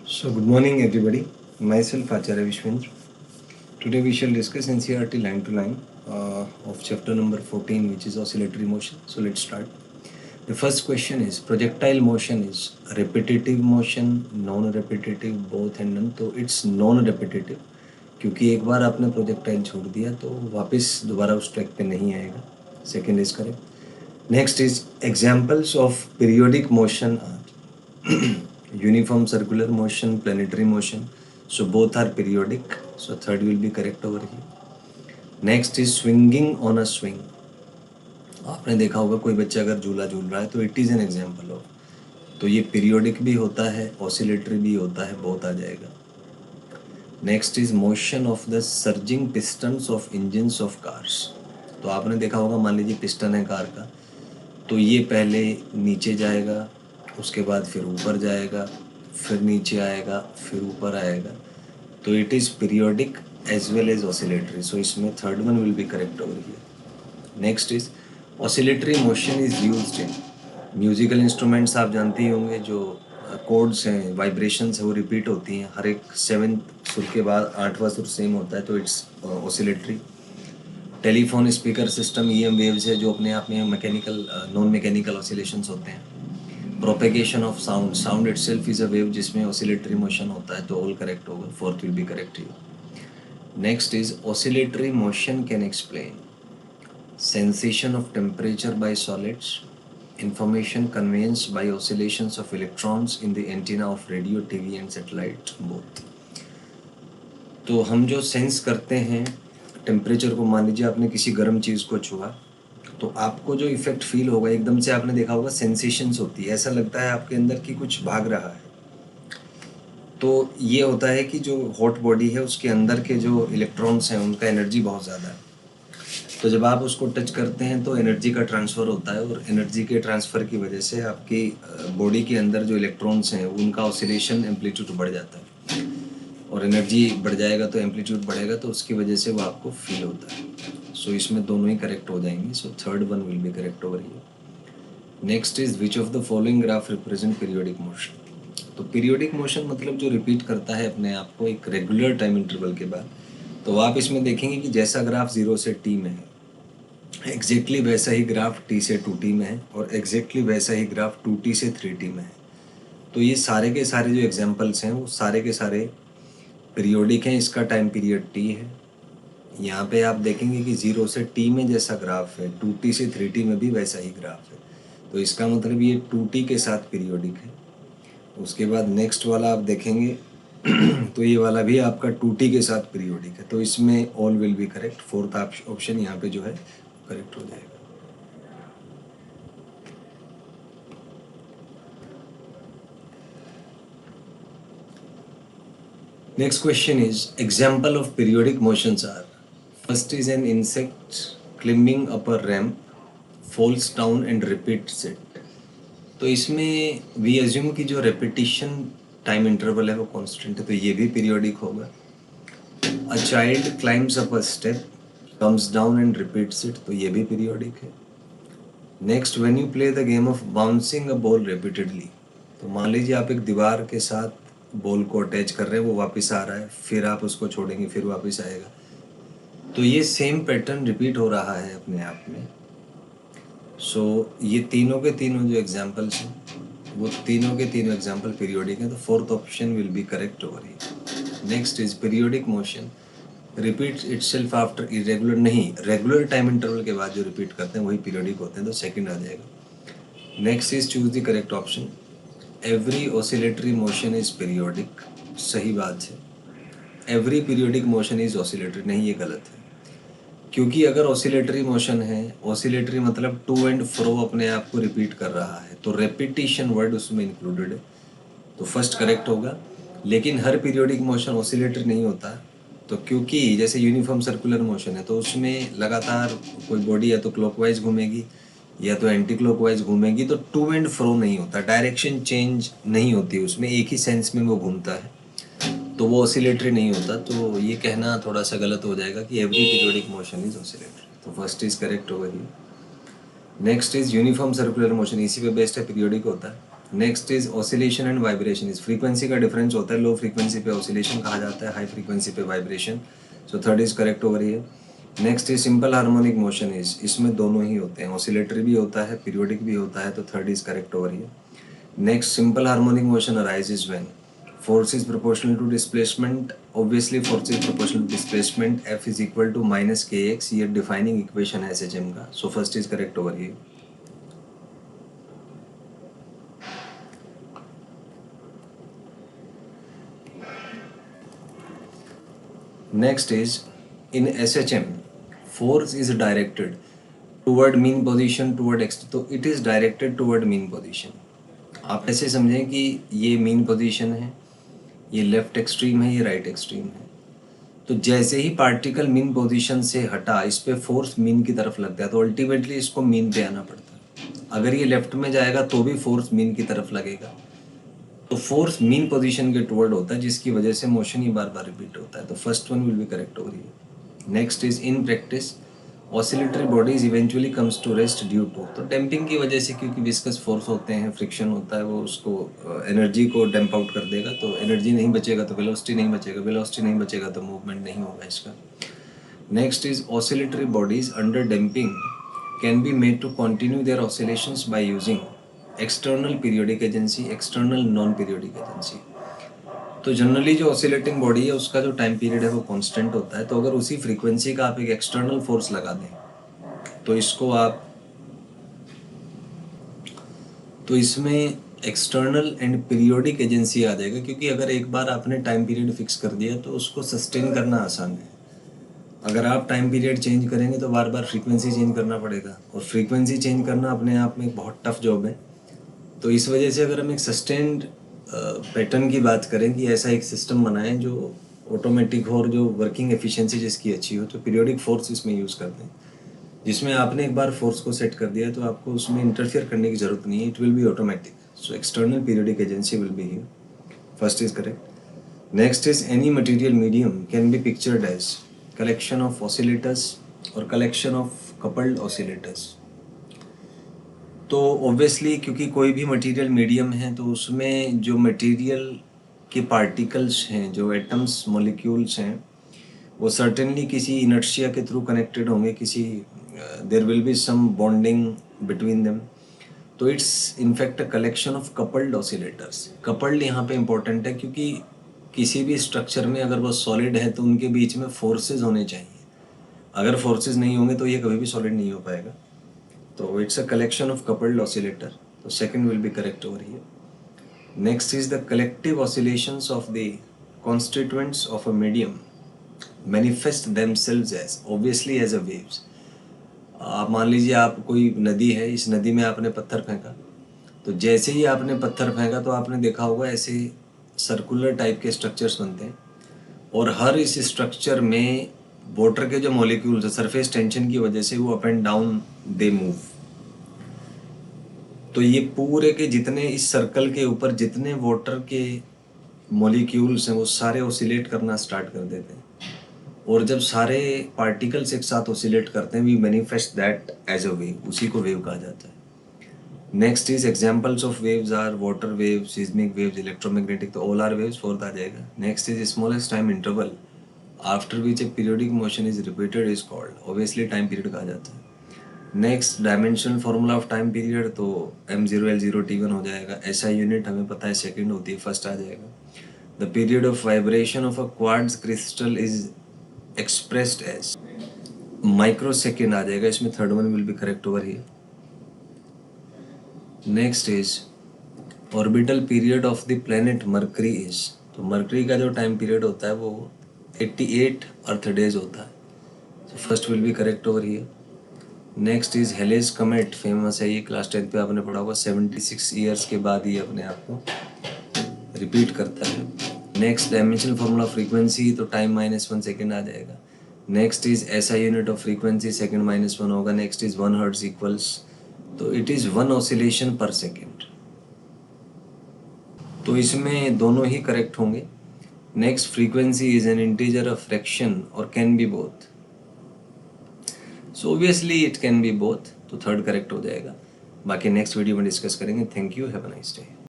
So, good morning, everybody. Myself, Acharya Vishwendra. Today, we shall discuss NCERT line to line of chapter number 14, which is oscillatory motion. So, let's start. The first question is projectile motion is repetitive motion, non repetitive, both and none. तो it's non repetitive क्योंकि एक बार आपने projectile छोड़ दिया तो वापस दोबारा उस ट्रैक पे नहीं आएगा. Second is correct. Next is examples of periodic motion are uniform circular motion, planetary motion. So both are periodic. So third will be correct over here. Next is swinging on a swing. आपने देखा होगा कोई बच्चा अगर झूला झूल रहा है तो it is an example of. तो ये पीरियोडिक भी होता है, ऑसिलेटरी भी होता है, बहुत आ जाएगा. Next is motion of the surging pistons of engines of cars. तो आपने देखा होगा, मान लीजिए पिस्टन है कार का, तो ये पहले नीचे जाएगा, उसके बाद फिर ऊपर जाएगा, फिर नीचे आएगा, फिर ऊपर आएगा. तो it is periodic as well as oscillatory. So इसमें third one will be correct over here. Next is oscillatory motion is used in musical instruments. आप जानते ही होंगे जो कोड्स हैं, वाइब्रेशंस है, वो रिपीट होती हैं. हर एक 7th सुर के बाद 8वां सुर सेम होता है, तो it's oscillatory. Telephone speaker system EM waves है जो अपने आप में मैकेनिकल नॉन मैकेनिकल ऑसिलेशंस होते हैं. Propagation of sound, sound itself is a wave जिसमें ऑसिलेटरी मोशन होता है, तो ऑल करेक्ट होगा. Fourth will be correct here. Next is oscillatory motion can explain sensation of temperature by solids, information conveyance by oscillations of electrons in the antenna of radio, TV and satellite both. तो हम जो sense करते हैं temperature को, मान लीजिए आपने किसी गर्म चीज़ को छुआ, तो आपको जो इफ़ेक्ट फील होगा, एकदम से आपने देखा होगा सेंसेशंस होती है, ऐसा लगता है आपके अंदर कि कुछ भाग रहा है. तो ये होता है कि जो हॉट बॉडी है उसके अंदर के जो इलेक्ट्रॉन्स हैं उनका एनर्जी बहुत ज़्यादा है. तो जब आप उसको टच करते हैं तो एनर्जी का ट्रांसफ़र होता है, और एनर्जी के ट्रांसफ़र की वजह से आपकी बॉडी के अंदर जो इलेक्ट्रॉन्स हैं उनका ऑसिलेशन एम्पलीट्यूड बढ़ जाता है, और एनर्जी बढ़ जाएगा तो एम्पलीट्यूड बढ़ेगा, तो उसकी वजह से वो आपको फील होता है. सो इसमें दोनों ही करेक्ट हो जाएंगे. So third one will be correct over here. Next is which of the following graph represent periodic motion. तो पीरियोडिक मोशन मतलब जो रिपीट करता है अपने आप को एक रेगुलर टाइम इंटरवल के बाद. तो आप इसमें देखेंगे कि जैसा ग्राफ 0 से T में है, एग्जैक्टली वैसा ही ग्राफ T से 2T में है, और एग्जैक्टली वैसा ही ग्राफ 2T से 3T में है. तो ये सारे के सारे जो एग्जाम्पल्स हैं वो सारे के सारे पीरियोडिक हैं. इसका टाइम पीरियड T है. यहाँ पे आप देखेंगे कि 0 से T में जैसा ग्राफ है, 2T से 3T में भी वैसा ही ग्राफ है. तो इसका मतलब ये 2T के साथ पीरियोडिक है. उसके बाद नेक्स्ट वाला आप देखेंगे तो ये वाला भी आपका 2T के साथ पीरियोडिक है. तो इसमें all will be correct. Fourth option यहाँ पे जो है करेक्ट हो जाएगा. Next question is example of periodic motions are. First is an insect climbing up a ramp, falls down and repeats it. तो इसमें we assume कि जो repetition time interval है वो constant है, तो ये भी periodic होगा. A child climbs up a step, comes down and repeats it, तो ये भी periodic है. Next, when you play the game of bouncing a ball repeatedly, तो मान लीजिए आप एक दीवार के साथ बॉल को अटैच कर रहे हैं, वो वापस आ रहा है, फिर आप उसको छोड़ेंगे, फिर वापस आएगा. तो ये सेम पैटर्न रिपीट हो रहा है अपने आप में. सो ये तीनों के तीनों जो एग्जाम्पल्स हैं वो तीनों के तीनों एग्जाम्पल पीरियोडिक हैं. तो fourth option will be correct over here. Next is periodic motion repeat itself after irregular. नहीं, रेगुलर टाइम इंटरवल के बाद जो रिपीट करते हैं वही पीरियोडिक होते हैं, तो सेकंड आ जाएगा. Next is choose the correct option. Every oscillatory motion is periodic. सही बात है. Every periodic motion is oscillatory, नहीं, ये गलत है. क्योंकि अगर ऑसिलेटरी मोशन है, ऑसिलेटरी मतलब टू एंड फ्रो अपने आप को रिपीट कर रहा है, तो रेपिटिशन वर्ड उसमें इंक्लूडेड है, तो फर्स्ट करेक्ट होगा. लेकिन हर पीरियोडिक मोशन ऑसिलेटरी नहीं होता. तो क्योंकि जैसे यूनिफॉर्म सर्कुलर मोशन है तो उसमें लगातार कोई बॉडी या तो क्लॉकवाइज घूमेगी या तो एंटी क्लॉकवाइज घूमेगी, तो टू एंड फ्रो नहीं होता, डायरेक्शन चेंज नहीं होती उसमें, एक ही सेंस में वो घूमता है, तो वो ऑसिलेटरी नहीं होता. तो ये कहना थोड़ा सा गलत हो जाएगा कि every periodic motion is oscillatory. तो फर्स्ट इज करेक्ट होगा ही. Next is uniform circular motion, इसी पे बेस्ड है, पीरियोडिक होता है. Next is oscillation and vibration. इस फ्रीक्वेंसी का डिफरेंस होता है, लो फ्रीक्वेंसी पे ऑसिलेशन कहा जाता है, हाई फ्रीक्वेंसी पे vibration. So third is correct over here. Next is simple harmonic motion. Is इसमें दोनों ही होते हैं, ऑसिलेटरी भी होता है, पीरियोडिक भी होता है, तो third is correct over here. Next, simple harmonic motion arises when force is proportional to displacement. Obviously force is proportional to displacement, F is equal to minus kx, ये defining equation है SHM का, so first is correct over here. Next is, in SHM force is directed toward mean position, toward x, तो it is directed toward mean position. आप ऐसे समझें कि ये mean position है, ये लेफ्ट एक्सट्रीम है, ये राइट एक्सट्रीम है। तो जैसे ही पार्टिकल मीन पोजीशन से हटा, इस पे फोर्स मीन की तरफ लगता है, तो अल्टीमेटली इसको मीन पे आना पड़ता है। अगर ये लेफ्ट में जाएगा तो भी फोर्स मीन की तरफ लगेगा, तो फोर्स मीन पोजीशन के टुवर्ड होता है, जिसकी वजह से मोशन ही बार बार रिपीट होता है। तो first one will be correct over here. Next is, in practice oscillatory bodies eventually comes to rest due to, तो डैम्पिंग की वजह से, क्योंकि विस्कस फोर्स होते हैं, फ्रिक्शन होता है, वो उसको एनर्जी को डैम्प आउट कर देगा। तो एनर्जी नहीं बचेगा तो वेलोसिटी नहीं बचेगा, वेलोसिटी नहीं बचेगा तो मूवमेंट नहीं होगा इसका। Next is, oscillatory bodies under damping can be made to continue their oscillations by using external periodic agency, external non periodic agency. तो जनरली जो ऑसिलेटिंग बॉडी है उसका जो टाइम पीरियड है वो कांस्टेंट होता है, तो अगर उसी फ्रीक्वेंसी का आप एक एक्सटर्नल फोर्स लगा दें तो इसको आप, तो इसमें एक्सटर्नल एंड पीरियोडिक एजेंसी आ जाएगा, क्योंकि अगर एक बार आपने टाइम पीरियड फिक्स कर दिया तो उसको सस्टेन करना आसान है। अगर आप टाइम पीरियड चेंज करेंगे तो बार बार फ्रीक्वेंसी चेंज करना पड़ेगा, और फ्रीक्वेंसी चेंज करना अपने आप में एक बहुत टफ जॉब है। तो इस वजह से अगर हम एक सस्टेन्ड पैटर्न की बात करें कि ऐसा एक सिस्टम बनाएं जो ऑटोमेटिक हो और जो वर्किंग एफिशिएंसी जिसकी अच्छी हो, तो पीरियोडिक फोर्स इसमें यूज़ करते हैं, जिसमें आपने एक बार फोर्स को सेट कर दिया तो आपको उसमें इंटरफियर करने की ज़रूरत नहीं है, it will be automatic. So external periodic agency will be here, first is correct. Next is, any material medium can be pictured as collection of oscillators और कलेक्शन ऑफ कपल्ड ऑसिलेटर्स। तो obviously क्योंकि कोई भी material medium है तो उसमें जो material के पार्टिकल्स हैं, जो एटम्स मॉलिक्यूल्स हैं, वो सर्टेनली किसी इनर्शिया के थ्रू कनेक्टेड होंगे, किसी there will be some bonding between them. तो it's in fact a collection of coupled oscillators. Coupled यहाँ पे इम्पोर्टेंट है, क्योंकि किसी भी स्ट्रक्चर में अगर वो सॉलिड है तो उनके बीच में फोर्सेज होने चाहिए। अगर फोर्सेज नहीं होंगे तो ये कभी भी सॉलिड नहीं हो पाएगा। तो it's a collection of coupled oscillator, तो second will be correct over here. Next is, the collective oscillations of the constituents of a medium manifest themselves as, obviously as a waves. आप मान लीजिए आप कोई नदी है, इस नदी में आपने पत्थर फेंका, तो जैसे ही आपने पत्थर फेंका तो आपने देखा होगा ऐसे सर्कुलर टाइप के स्ट्रक्चर्स बनते हैं, और हर इस स्ट्रक्चर में वाटर के जो मॉलिक्यूल्स है, सरफेस टेंशन की वजह से वो up and down they move. तो ये पूरे के जितने इस सर्कल के ऊपर जितने वाटर के मॉलिक्यूल्स हैं वो सारे ऑसिलेट करना स्टार्ट कर देते हैं, और जब सारे पार्टिकल्स एक साथ ऑसिलेट करते हैं, we manifest that as a wave, उसी को वेव कहा जाता है। Next is, examples of waves are water waves, seismic waves, electromagnetic, तो ऑल आर वेव्स, फोर्थ आ जाएगा। Next is, smallest time interval after which a periodic motion is repeated is called, obviously time period कहा जाता है। Next, dimensional formula of time period, तो m0l0t1 हो जाएगा। SI unit हमें पता है सेकंड होती है, फर्स्ट आ जाएगा। The period of vibration of a quartz crystal is expressed as micro second आ जाएगा, इसमें third one will be correct over here. Next is, orbital period of the planet Mercury is, तो Mercury का जो time period होता है वो 88 अर्थ days होता है, तो first will be correct over here. Next is, Halley's comet, famous है ये, क्लास 10 पे आपने पढ़ा होगा, 76 ईयर्स के बाद ये अपने आप को रिपीट करता है। नेक्स्ट, डायमेंशनल फार्मूला फ्रीक्वेंसी, तो टाइम -1 सेकेंड आ जाएगा। Next is, SI unit of frequency, second -1 होगा। नेक्स्ट इज 1 हर्ट्ज इक्वल्स, तो it is 1 oscillation per second, तो इसमें दोनों ही करेक्ट होंगे। Next, frequency is an integer of fraction और can be both, so obviously it can be both, तो third correct हो जाएगा। बाकी नेक्स्ट वीडियो में डिस्कस करेंगे. Thank you, have a nice day.